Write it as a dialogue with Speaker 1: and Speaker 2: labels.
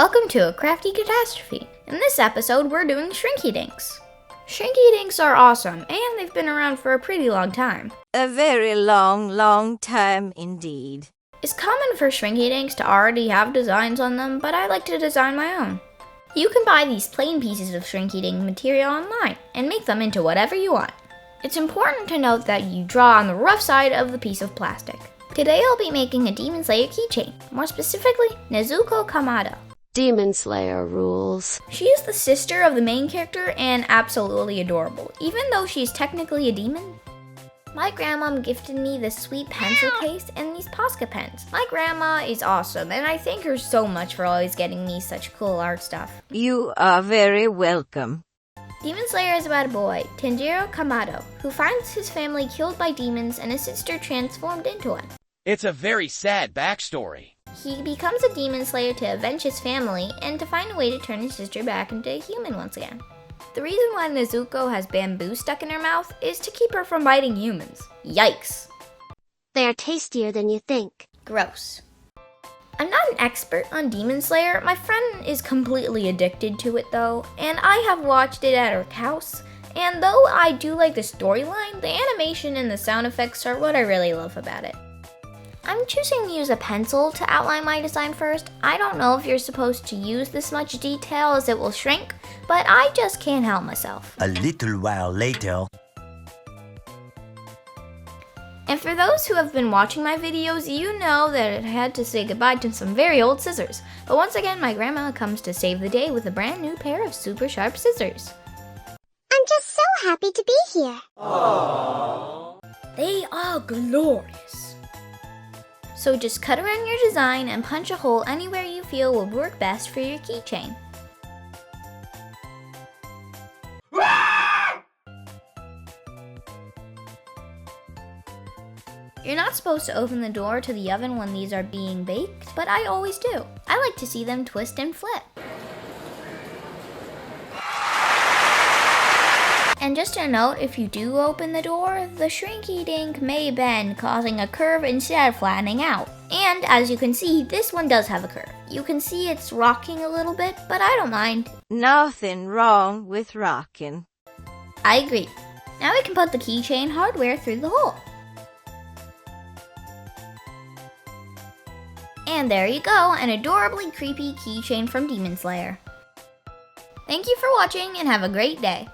Speaker 1: Welcome to a crafty catastrophe. In this episode, we're doing Shrinky Dinks. Shrinky Dinks are awesome, and they've been around for a pretty long time.
Speaker 2: A very long time indeed.
Speaker 1: It's common for Shrinky Dinks to already have designs on them, but I like to design my own. You can buy these plain pieces of Shrinky Dink material online and make them into whatever you want. It's important to note that you draw on the rough side of the piece of plastic. Today I'll be making a Demon Slayer keychain, more specifically, Nezuko Kamado.
Speaker 3: Demon Slayer rules.
Speaker 1: She is the sister of the main character and absolutely adorable, even though she's technically a demon. My grandma gifted me this sweet pencil case and these Posca pens. My grandma is awesome, and I thank her so much for always getting me such cool art stuff.
Speaker 2: You are very welcome.
Speaker 1: Demon Slayer is about a boy, Tanjiro Kamado, who finds his family killed by demons and his sister transformed into one.
Speaker 4: It's a very sad backstory.
Speaker 1: He becomes a Demon Slayer to avenge his family and to find a way to turn his sister back into a human once again. The reason why Nezuko has bamboo stuck in her mouth is to keep her from biting humans. Yikes.
Speaker 3: They are tastier than you think.
Speaker 1: Gross. I'm not an expert on Demon Slayer. My friend is completely addicted to it though, and I have watched it at her house. And though I do like the storyline, the animation and the sound effects are what I really love about it. I'm choosing to use a pencil to outline my design first. I don't know if you're supposed to use this much detail as it will shrink, but I just can't help myself.
Speaker 5: A little while later.
Speaker 1: And for those who have been watching my videos, you know that I had to say goodbye to some very old scissors. But once again, my grandma comes to save the day with a brand new pair of super sharp scissors.
Speaker 6: I'm just so happy to be here.
Speaker 1: Aww. They are glorious. So just cut around your design and punch a hole anywhere you feel will work best for your keychain. You're not supposed to open the door to the oven when these are being baked, but I always do. I like to see them twist and flip. And just a note, if you do open the door, the Shrinky Dink may bend, causing a curve instead of flattening out. And as you can see, this one does have a curve. You can see it's rocking a little bit, but I don't mind.
Speaker 2: Nothing wrong with rocking.
Speaker 1: I agree. Now we can put the keychain hardware through the hole. And there you go, an adorably creepy keychain from Demon Slayer. Thank you for watching and have a great day.